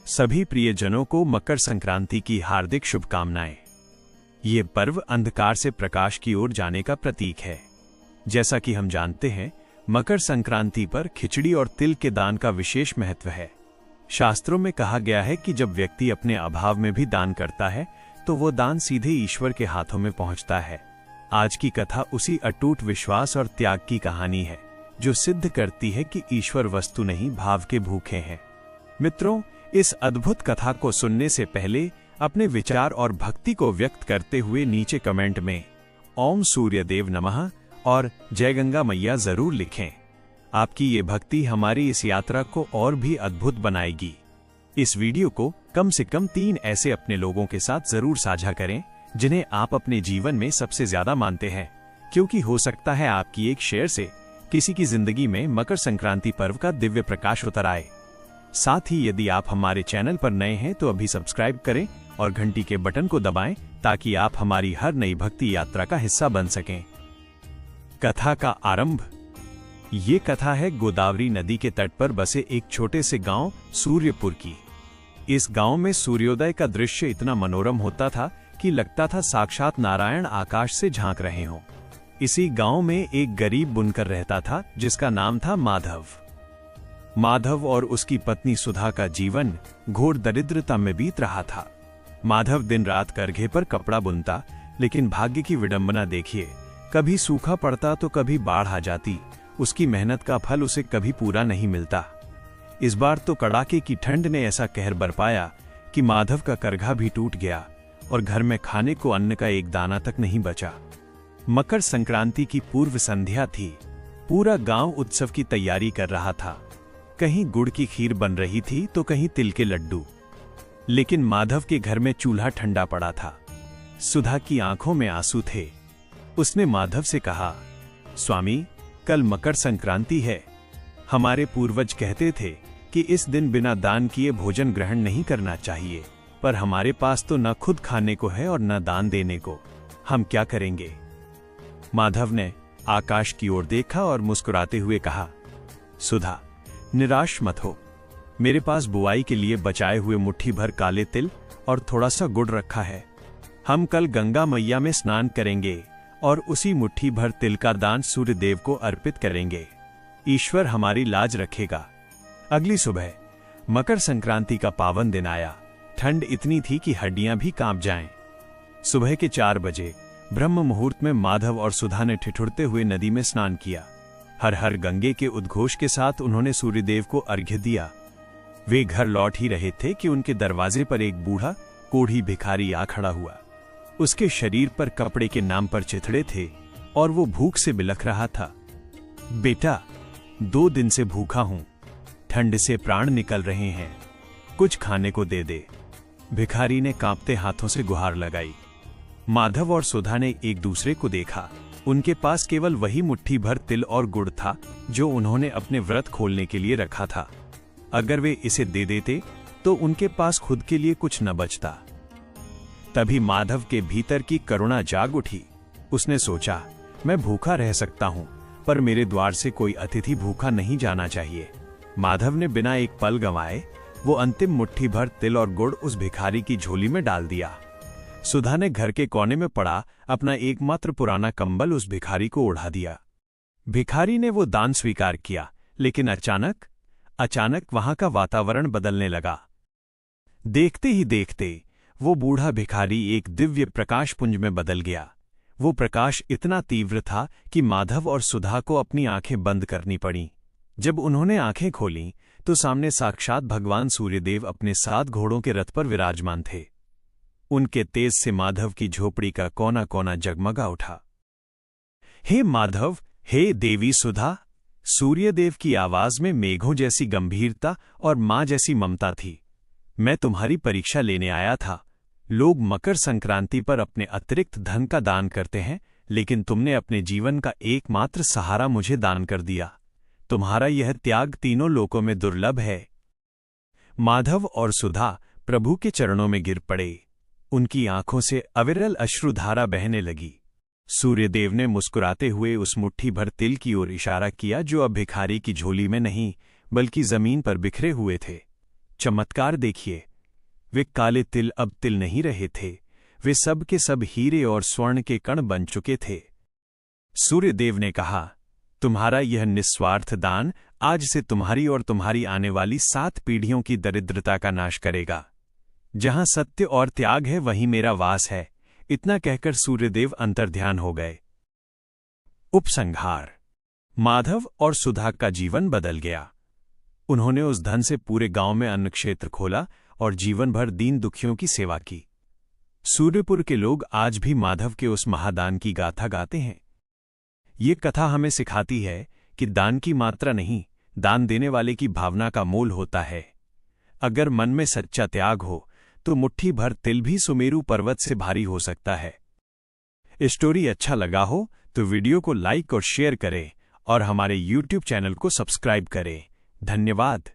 सभी प्रियजनों को मकर संक्रांति की हार्दिक शुभकामनाएं। ये पर्व अंधकार से प्रकाश की ओर जाने का प्रतीक है। जैसा कि हम जानते हैं, मकर संक्रांति पर खिचड़ी और तिल के दान का विशेष महत्व है। शास्त्रों में कहा गया है कि जब व्यक्ति अपने अभाव में भी दान करता है तो वो दान सीधे ईश्वर के हाथों में पहुंचता है। आज की कथा उसी अटूट विश्वास और त्याग की कहानी है जो सिद्ध करती है कि ईश्वर वस्तु नहीं, भाव के भूखे हैं। मित्रों, इस अद्भुत कथा को सुनने से पहले अपने विचार और भक्ति को व्यक्त करते हुए नीचे कमेंट में ओम सूर्यदेव नमः और जय गंगा मैया जरूर लिखें। आपकी ये भक्ति हमारी इस यात्रा को और भी अद्भुत बनाएगी। इस वीडियो को कम से कम 3 ऐसे अपने लोगों के साथ जरूर साझा करें जिन्हें आप अपने जीवन में सबसे ज्यादा मानते हैं, क्योंकि हो सकता है आपकी एक शेयर से किसी की जिंदगी में मकर संक्रांति पर्व का दिव्य प्रकाश उतर आए। साथ ही यदि आप हमारे चैनल पर नए हैं तो अभी सब्सक्राइब करें और घंटी के बटन को दबाएं ताकि आप हमारी हर नई भक्ति यात्रा का हिस्सा बन सकें। कथा का आरंभ। ये कथा है गोदावरी नदी के तट पर बसे एक छोटे से गांव सूर्यपुर की। इस गांव में सूर्योदय का दृश्य इतना मनोरम होता था कि लगता था साक्षात नारायण आकाश से झांक रहे हों। इसी गांव में एक गरीब बुनकर रहता था जिसका नाम था माधव। माधव और उसकी पत्नी सुधा का जीवन घोर दरिद्रता में बीत रहा था। माधव दिन रात करघे पर कपड़ा बुनता, लेकिन भाग्य की विडंबना देखिए, कभी सूखा पड़ता तो कभी बाढ़ आ जाती। उसकी मेहनत का फल उसे कभी पूरा नहीं मिलता। इस बार तो कड़ाके की ठंड ने ऐसा कहर बरपाया कि माधव का करघा भी टूट गया और घर में खाने को अन्न का एक दाना तक नहीं बचा। मकर संक्रांति की पूर्व संध्या थी। पूरा गांव उत्सव की तैयारी कर रहा था। कहीं गुड़ की खीर बन रही थी तो कहीं तिल के लड्डू। लेकिन माधव के घर में चूल्हा ठंडा पड़ा था। सुधा की आंखों में आंसू थे। उसने माधव से कहा, स्वामी, कल मकर संक्रांति है। हमारे पूर्वज कहते थे कि इस दिन बिना दान किए भोजन ग्रहण नहीं करना चाहिए, पर हमारे पास तो न खुद खाने को है और न दान देने को। हम क्या करेंगे? माधव ने आकाश की ओर देखा और मुस्कुराते हुए कहा, सुधा, निराश मत हो। मेरे पास बुआई के लिए बचाए हुए मुट्ठी भर काले तिल और थोड़ा सा गुड़ रखा है। हम कल गंगा मैया में स्नान करेंगे और उसी मुट्ठी भर तिल का दान सूर्यदेव को अर्पित करेंगे। ईश्वर हमारी लाज रखेगा। अगली सुबह मकर संक्रांति का पावन दिन आया। ठंड इतनी थी कि हड्डियां भी कांप जाएं। सुबह के 4 बजे ब्रह्म मुहूर्त में माधव और सुधा ने ठिठुरते हुए नदी में स्नान किया। हर हर गंगे के उद्घोष के साथ उन्होंने सूर्यदेव को अर्घ्य दिया। वे घर लौट ही रहे थे कि उनके दरवाजे पर एक बूढ़ा कोढ़ी भिखारी आ खड़ा हुआ। उसके शरीर पर कपड़े के नाम पर चिथड़े थे और वो भूख से बिलख रहा था। बेटा, 2 दिन से भूखा हूं, ठंड से प्राण निकल रहे हैं, कुछ खाने को दे दे। भिखारी ने कांपते हाथों से गुहार लगाई। माधव और सुधा ने एक दूसरे को देखा। उनके पास केवल वही मुट्ठी भर तिल और गुड़ था जो उन्होंने अपने व्रत खोलने के लिए रखा था। अगर वे इसे दे देते तो उनके पास खुद के लिए कुछ न बचता। तभी माधव के भीतर की करुणा जाग उठी। उसने सोचा, मैं भूखा रह सकता हूं, पर मेरे द्वार से कोई अतिथि भूखा नहीं जाना चाहिए। माधव ने बिना एक पल गंवाए वो अंतिम मुट्ठी भर तिल और गुड़ उस भिखारी की झोली में डाल दिया। सुधा ने घर के कोने में पड़ा अपना एकमात्र पुराना कंबल उस भिखारी को ओढ़ा दिया। भिखारी ने वो दान स्वीकार किया, लेकिन अचानक वहां का वातावरण बदलने लगा। देखते ही देखते वो बूढ़ा भिखारी एक दिव्य प्रकाश पुंज में बदल गया। वो प्रकाश इतना तीव्र था कि माधव और सुधा को अपनी आंखें बंद करनी पड़ी। जब उन्होंने आंखें खोलीं तो सामने साक्षात भगवान सूर्यदेव अपने 7 घोड़ों के रथ पर विराजमान थे। उनके तेज से माधव की झोपड़ी का कोना कोना जगमगा उठा। हे माधव, हे देवी सुधा! सूर्यदेव की आवाज में मेघों जैसी गंभीरता और मां जैसी ममता थी। मैं तुम्हारी परीक्षा लेने आया था। लोग मकर संक्रांति पर अपने अतिरिक्त धन का दान करते हैं, लेकिन तुमने अपने जीवन का एकमात्र सहारा मुझे दान कर दिया। तुम्हारा यह त्याग तीनों लोकों में दुर्लभ है। माधव और सुधा प्रभु के चरणों में गिर पड़े। उनकी आंखों से अविरल अश्रुधारा बहने लगी। सूर्यदेव ने मुस्कुराते हुए उस मुट्ठी भर तिल की ओर इशारा किया जो अब भिखारी की झोली में नहीं बल्कि जमीन पर बिखरे हुए थे। चमत्कार देखिए, वे काले तिल अब तिल नहीं रहे थे, वे सब के सब हीरे और स्वर्ण के कण बन चुके थे। सूर्यदेव ने कहा, तुम्हारा यह निस्वार्थ दान आज से तुम्हारी और तुम्हारी आने वाली 7 पीढ़ियों की दरिद्रता का नाश करेगा। जहां सत्य और त्याग है वहीं मेरा वास है। इतना कहकर सूर्यदेव अंतर्ध्यान हो गए। उपसंहार। माधव और सुधा का जीवन बदल गया। उन्होंने उस धन से पूरे गांव में अन्न क्षेत्र खोला और जीवन भर दीन दुखियों की सेवा की। सूर्यपुर के लोग आज भी माधव के उस महादान की गाथा गाते हैं। ये कथा हमें सिखाती है कि दान की मात्रा नहीं, दान देने वाले की भावना का मोल होता है। अगर मन में सच्चा त्याग हो तो मुट्ठी भर तिल भी सुमेरु पर्वत से भारी हो सकता है। स्टोरी अच्छा लगा हो तो वीडियो को लाइक और शेयर करें और हमारे YouTube चैनल को सब्सक्राइब करें। धन्यवाद।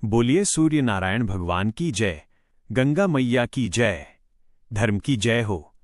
बोलिए सूर्य नारायण भगवान की जय, गंगा मैया की जय, धर्म की जय हो।